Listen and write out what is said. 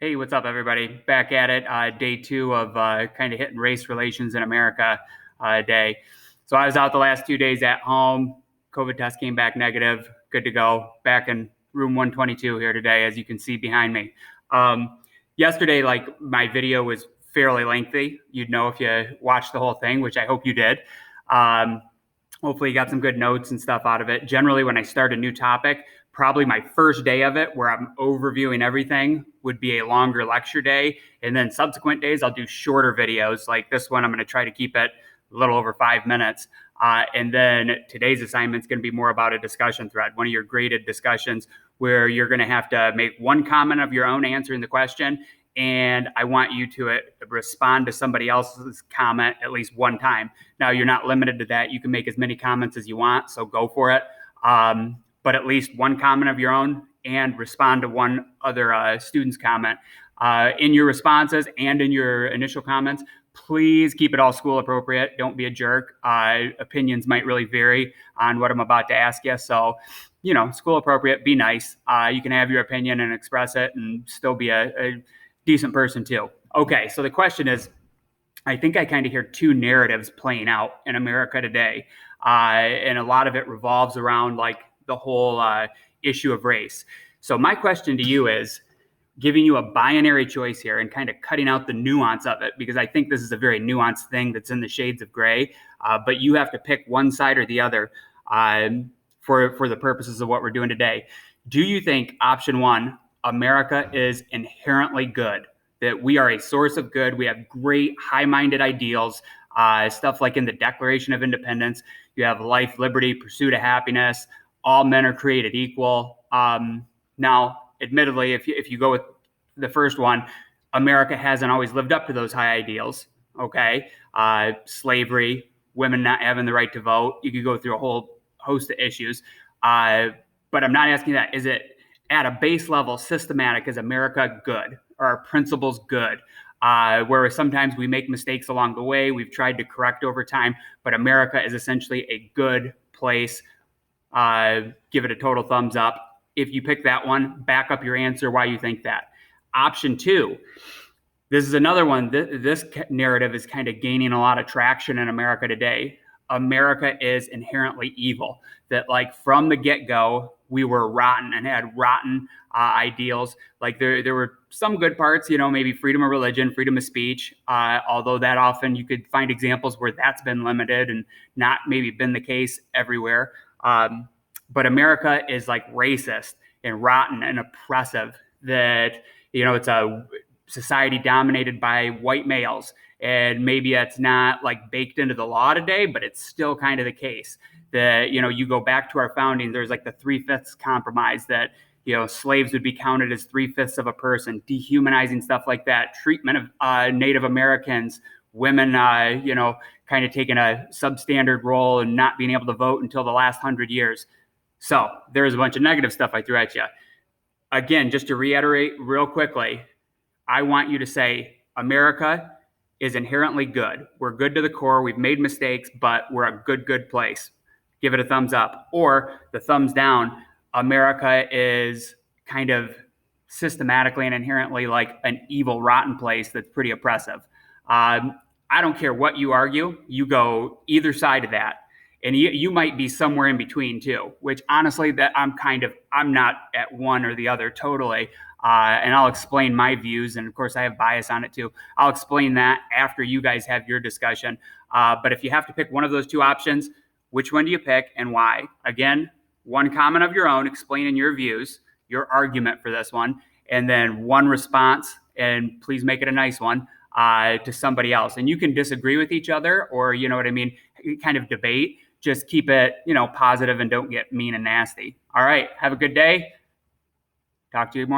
Hey, what's up, everybody? Back at it. Day two of kind of hitting race relations in America day. So I was out the last 2 days at home. COVID test came back negative. Good to go. Back in room 122 here today, as you can see behind me. Yesterday, like my video was fairly lengthy. You'd know if you watched the whole thing, which I hope you did. Um, Hopefully you got some good notes and stuff out of it. Generally, when I start a new topic, probably my first day of it where I'm overviewing everything would be a longer lecture day. And then subsequent days, I'll do shorter videos. Like this one, I'm going to try to keep it a little over 5 minutes. And then today's assignment is going to be more about a discussion thread, one of your graded discussions where you're going to have to make one comment of your own answering the question. And I want you to respond to somebody else's comment at least one time. Now, you're not limited to that. You can make as many comments as you want, so go for it. But at least one comment of your own and respond to one other student's comment. In your responses and in your initial comments, please keep it all school appropriate. Don't be a jerk. Opinions might really vary on what I'm about to ask you. So, school appropriate, be nice. You can have your opinion and express it and still be a decent person too. Okay, so the question is, I think I kind of hear two narratives playing out in America today. And a lot of it revolves around like the whole issue of race. So my question to you is, giving you a binary choice here and kind of cutting out the nuance of it, because I think this is a very nuanced thing that's in the shades of gray, but you have to pick one side or the other for the purposes of what we're doing today. Do you think option one, America is inherently good, that we are a source of good, we have great high-minded ideals, stuff like in the Declaration of Independence, you have life, liberty, pursuit of happiness, all men are created equal. Now, admittedly, if you go with the first one, America hasn't always lived up to those high ideals, okay? Slavery, women not having the right to vote, you could go through a whole host of issues. But I'm not asking that. Is it at a base level systematic? Is America good? Are our principles good? Whereas sometimes we make mistakes along the way, we've tried to correct over time, but America is essentially a good place. Give it a total thumbs up. If you pick that one, back up your answer why you think that. Option two, this is another one. This narrative is kind of gaining a lot of traction in America today. America is inherently evil. That like from the get-go, we were rotten and had rotten ideals. Like there were some good parts, maybe freedom of religion, freedom of speech, although that often you could find examples where that's been limited and not maybe been the case everywhere. But America is like racist and rotten and oppressive, that, it's a society dominated by white males. And maybe it's not like baked into the law today, but it's still kind of the case that, you go back to our founding, there's like the 3/5 compromise that, slaves would be counted as 3/5 of a person, dehumanizing stuff like that, treatment of Native Americans, women, kind of taking a substandard role and not being able to vote until the last 100 years. So there's a bunch of negative stuff I threw at you. Again, just to reiterate real quickly, I want you to say America is inherently good. We're good to the core. We've made mistakes, but we're a good place. Give it a thumbs up. Or the thumbs down, America is kind of systematically and inherently like an evil, rotten place that's pretty oppressive. I don't care what you argue. You go either side of that. And you might be somewhere in between too, which honestly, that I'm not at one or the other totally. And I'll explain my views. And of course, I have bias on it too. I'll explain that after you guys have your discussion. But if you have to pick one of those two options, which one do you pick and why? Again, one comment of your own explaining your views, your argument for this one, and then one response, and please make it a nice one, to somebody else. And you can disagree with each other or, kind of debate. Just keep it, positive and don't get mean and nasty. All right. Have a good day. Talk to you more tomorrow.